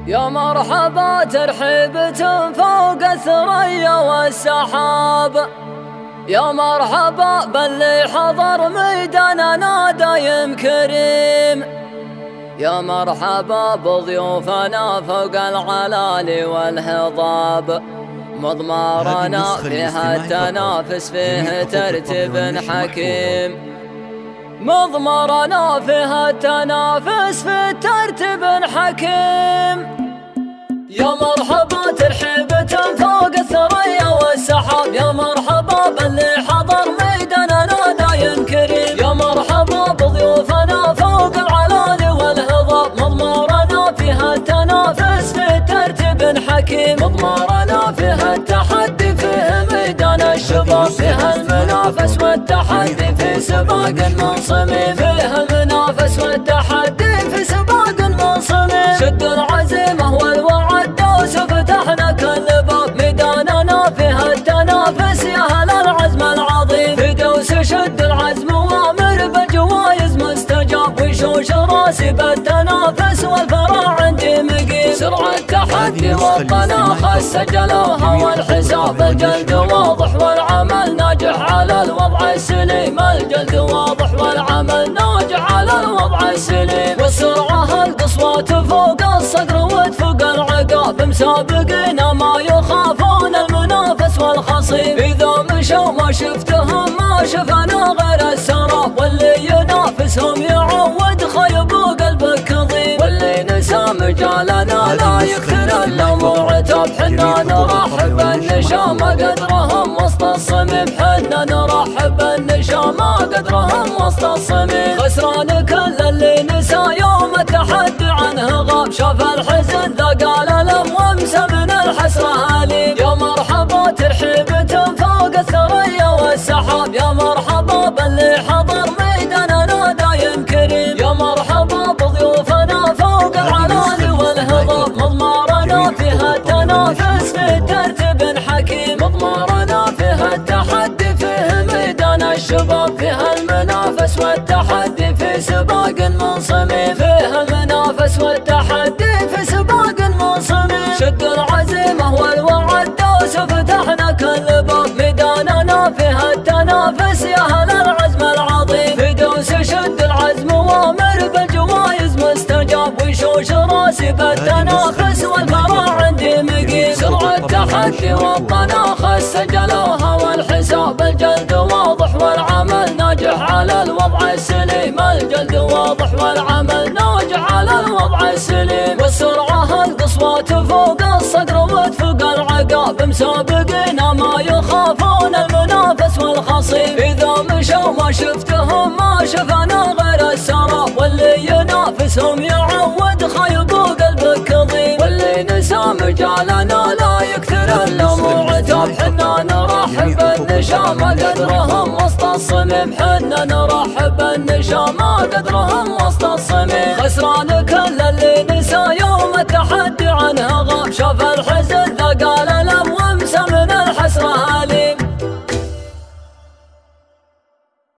يا مرحبا ترحيبة فوق الثريا والسحاب، يا مرحبا باللي حضر ميداننا دايم كريم، يا مرحبا بضيوفنا فوق العلالي والهضاب، مضمارنا فيها التنافس فيه ترتيب حكيم، مضمرنا فيها التنافس في ترتيب حكيم. يا مرحبا ترحيبة فوق الثريا والسحاب، يا مرحبا باللي حضر ميداننا دايم كريم، يا مرحبا بضيوفنا فوق العلالي والهضاب، مضمارنا فيها التنافس في ترتيب حكيم، مضمارنا فيها التحدي فيه ميدان الشباب، فيها المنافس والتحدي في سباق منصمم، فيها المنافس والتحدي في سباق منصمم، شد العزيمة والوعد دوس فتحنا كل باب، ميداننا فيها التنافس يا اهل العزم العظيم، في دوس شد العزم وامر بالجوايز مستجاب، وشوش راسي بالتنافس والفرع عندي مقيم، سرعة التحدي والطناخة سجلوها والحساب الجلد واضح والعمل ناجح على الوضع السليم، الجلد واضح والعمل ناجح على الوضع السليم، والسرعة القصوات فوق الصقر وتفوق العقاب، مسابقين ما يخافون المنافس والخصيم، إذا مشوا ما شفتهم ما شفنا غير السراب، واللي ينافسهم يعود خيب وقلبه كظيم، واللي نسى مجالنا لا يكثر الا معتاب، حنا نرحب بالنشامة قدرهم وسط الصميم، حنا نرحب بالنشامة قدرهم وسط الصميم، خسران كل اللي نسى يوم التحدي عنه غاب، شاف الحزن ذاق الألم وامسى من الحسرة هليم، يا مرحبا ترحيبة فوق الثريا والسحاب، يا مرحبا باللي حضر ميداننا دايم كريم، يا مرحبا بضيوفنا فوق العلالي والهضاب، مضمارنا فيها التنافس في ترتيب حكيم، مضمارنا فيها التحدي فيه ميدان الشباب، فيها المنافس والتحدي في سباق منصمم، فيها المنافس والتحدي في سباق منصمم، شد العزيمة والوعد دوس فتحنا كل باب، ميداننا فيها التنافس يا اهل العزم العظيم، في دوس شد العزم وامر بالجوايز مستجاب، وشوش راسي بالتنافس والفرع عندي مقيم، سرعة التحدي والطناخة سجلوها والحساب الجلد واضح والعمل ناجح على الوضع السليم، الجلد واضح والعمل ناجح على الوضع السليم، والسرعة القصوات فوق الصقر وتفوق العقاب، مسابقين ما يخافون المنافس والخصيم، إذا مشوا ما شفتهم ما شفنا غير السراب، واللي ينافسهم يعود خيب وقلبه كظيم، واللي نسى مجالنا لا يكثر الا معتاب، حنا نرحب بالنشامة قدرهم وسط الصميم، حنا نرحب بالنشامة قدرهم وسط الصميم، خسران كل اللي نسى يوم التحدي عنه غاب، شاف الحزن